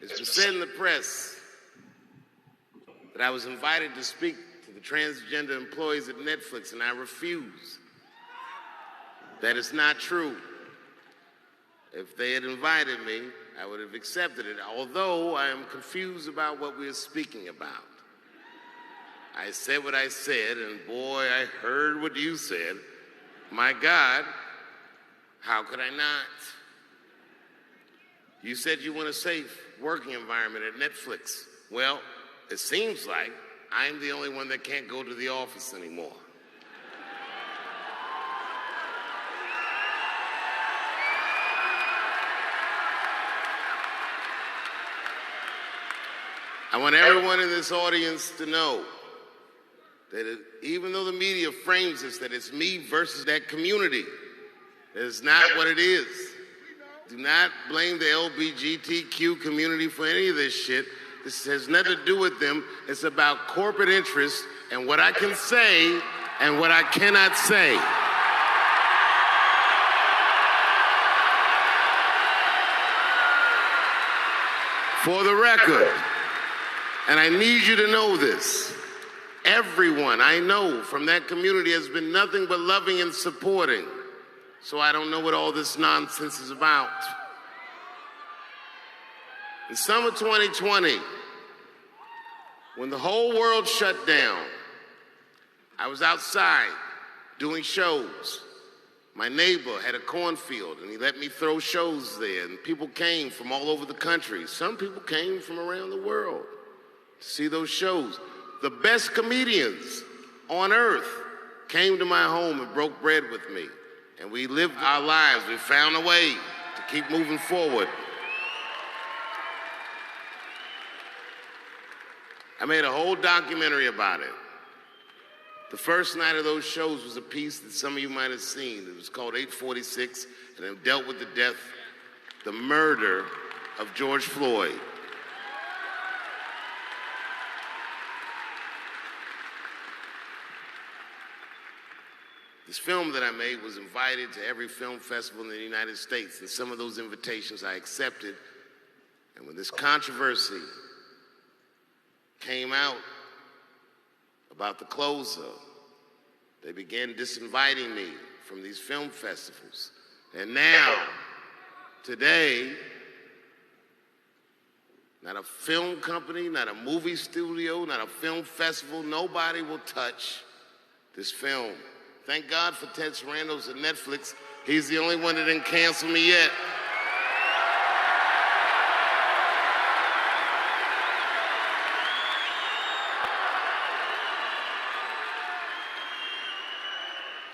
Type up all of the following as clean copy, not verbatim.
It's been said in the press that I was invited to speak to the transgender employees at Netflix, and I refuse. That is not true. If they had invited me, I would have accepted it, although I am confused about what we are speaking about. I said what I said, and boy, I heard what you said. My God, how could I not? You said you want a safe working environment at Netflix. Well, it seems like I'm the only one that can't go to the office anymore. I want everyone in this audience to know that even though the media frames this, that it's me versus that community, that is not what it is. Do not blame the LGBTQ community for any of this shit. This has nothing to do with them. It's about corporate interests and what I can say and what I cannot say. For the record, and I need you to know this, everyone I know from that community has been nothing but loving and supporting. So I don't know what all this nonsense is about. In summer 2020, when the whole world shut down, I was outside doing shows. My neighbor had a cornfield, and he let me throw shows there, and people came from all over the country. Some people came from around the world to see those shows. The best comedians on earth came to my home and broke bread with me. And we lived our lives. We found a way to keep moving forward. I made a whole documentary about it. The first night of those shows was a piece that some of you might have seen. It was called 846, and it dealt with the death, the murder of George Floyd. This film that I made was invited to every film festival in the United States, and some of those invitations I accepted. And when this controversy came out about the closer, they began disinviting me from these film festivals. And now, today, not a film company, not a movie studio, not a film festival, nobody will touch this film. Thank God for Ted Sarandos at Netflix. He's the only one that didn't cancel me yet.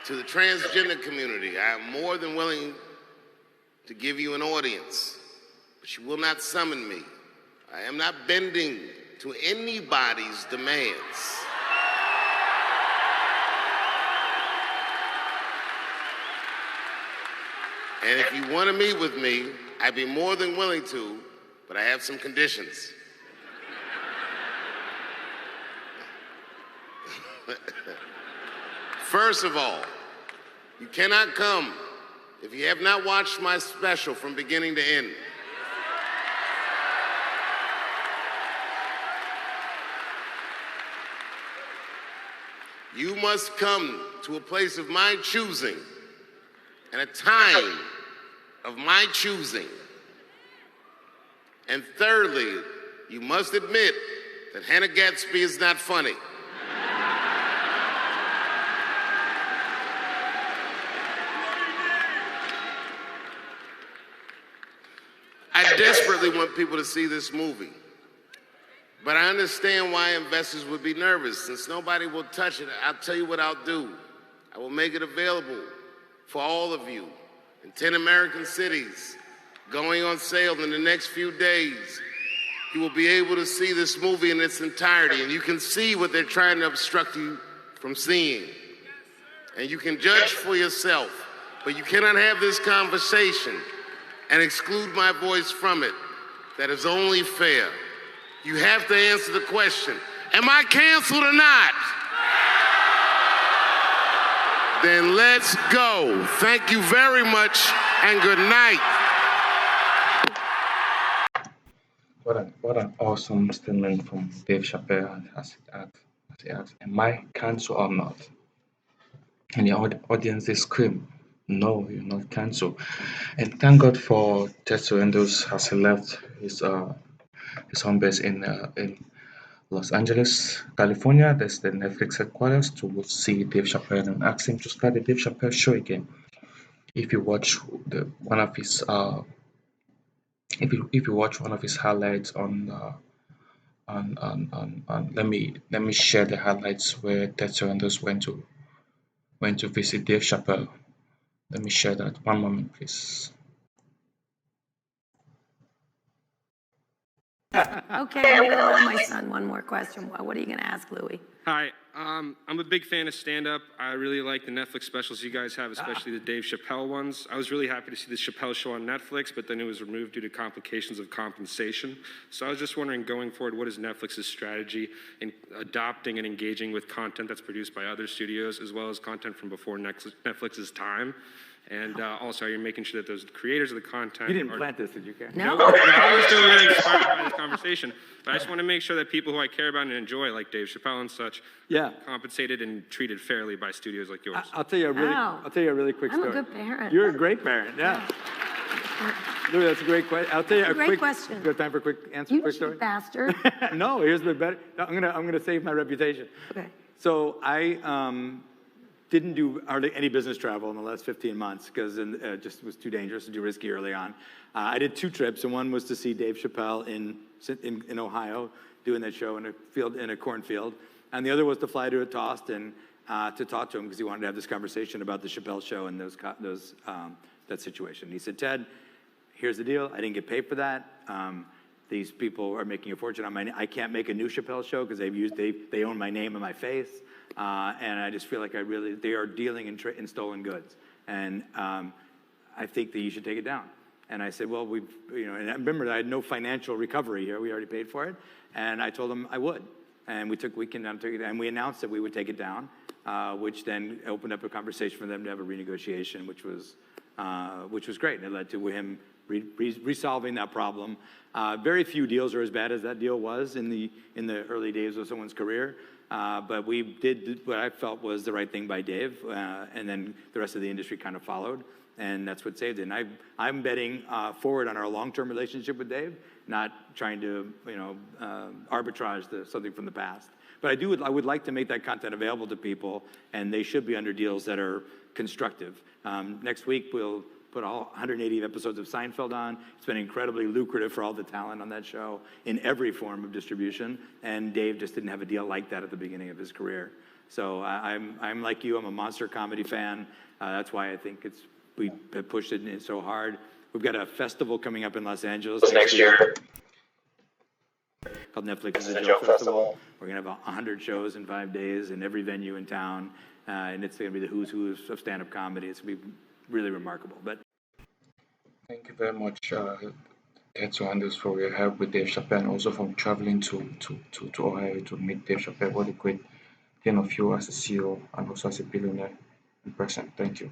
To the transgender community, I am more than willing to give you an audience, but you will not summon me. I am not bending to anybody's demands. And if you want to meet with me, I'd be more than willing to, but I have some conditions. First of all, you cannot come if you have not watched my special from beginning to end. You must come to a place of my choosing and a time of my choosing. And thirdly, you must admit that Hannah Gadsby is not funny. I desperately want people to see this movie. But I understand why investors would be nervous. Since nobody will touch it, I'll tell you what I'll do. I will make it available for all of you in 10 American cities, going on sale in the next few days. You will be able to see this movie in its entirety, and you can see what they're trying to obstruct you from seeing. And you can judge for yourself, but you cannot have this conversation and exclude my voice from it. That is only fair. You have to answer the question, am I canceled or not? Then let's go. Thank you very much and good night. What an awesome statement from Dave Chappelle as he asked, am I cancelled or not? And the audience they scream, no, you're not cancelled. And thank God for Tetsu Endos as he left his home base in Los Angeles, California. That's the Netflix headquarters to see Dave Chappelle and ask him to start the Dave Chappelle show again. If you watch one of his if you watch one of his highlights on let me share the highlights where Ted Sarandos went to visit Dave Chappelle. Let me share that. One moment, please. Okay, I'm going to allow my son one more question. What are you going to ask, Louis? Hi, I'm a big fan of stand-up. I really like the Netflix specials you guys have, especially the Dave Chappelle ones. I was really happy to see the Chappelle show on Netflix, but then it was removed due to complications of compensation. So I was just wondering, going forward, what is Netflix's strategy in adopting and engaging with content that's produced by other studios, as well as content from before Netflix's time? And also, are you making sure that those creators of the content... You didn't plant this, did you, Karen? No. I was still really inspired by this conversation. But I just want to make sure that people who I care about and enjoy, like Dave Chappelle and such, Yeah. are compensated and treated fairly by studios like yours. I'll tell you a really, Wow. I'll tell you a really quick I'm story. a good parent. You're a great parent, yeah. Louis, that's a great question. I'll tell you a Great quick question. You have time for a quick answer? You quick cheap story? bastard. No, here's the better. No, I'm gonna save my reputation. Okay. So I didn't do hardly any business travel in the last 15 months because it just was too dangerous and too risky early on. I did 2 trips, and one was to see Dave Chappelle in Ohio doing that show in a cornfield, and the other was to fly to Austin to talk to him because he wanted to have this conversation about the Chappelle show and that situation. He said, Ted, here's the deal. I didn't get paid for that. These people are making a fortune on I can't make a new Chappelle show because they own my name and my face. And I just feel like they are dealing in stolen goods. And I think that you should take it down. And I said, well, and I remember I had no financial recovery here. We already paid for it. And I told them I would. And we took weekend down, and we announced that we would take it down, which then opened up a conversation for them to have a renegotiation, which was great. And it led to him resolving that problem. Very few deals are as bad as that deal was in the early days of someone's career. But we did what I felt was the right thing by Dave, and then the rest of the industry kind of followed, and that's what saved it. And I'm betting forward on our long-term relationship with Dave, not trying to arbitrage something from the past. But I would like to make that content available to people, and they should be under deals that are constructive. Next week we'll put all 180 episodes of Seinfeld on. It's been incredibly lucrative for all the talent on that show in every form of distribution, and Dave just didn't have a deal like that at the beginning of his career. So I'm like you, I'm a monster comedy fan. That's why I think we have pushed it so hard. We've got a festival coming up in Los Angeles next year called Netflix is a Joke Festival. We're gonna have 100 shows in 5 days in every venue in town, and it's gonna be the who's who of stand-up comedy. It's gonna be really remarkable. But Thank you very much, Ted Sarandos, for your help with Dave Chappelle, and also from traveling to Ohio to meet Dave Chappelle. What a great thing of you as a CEO and also as a billionaire in person. Thank you.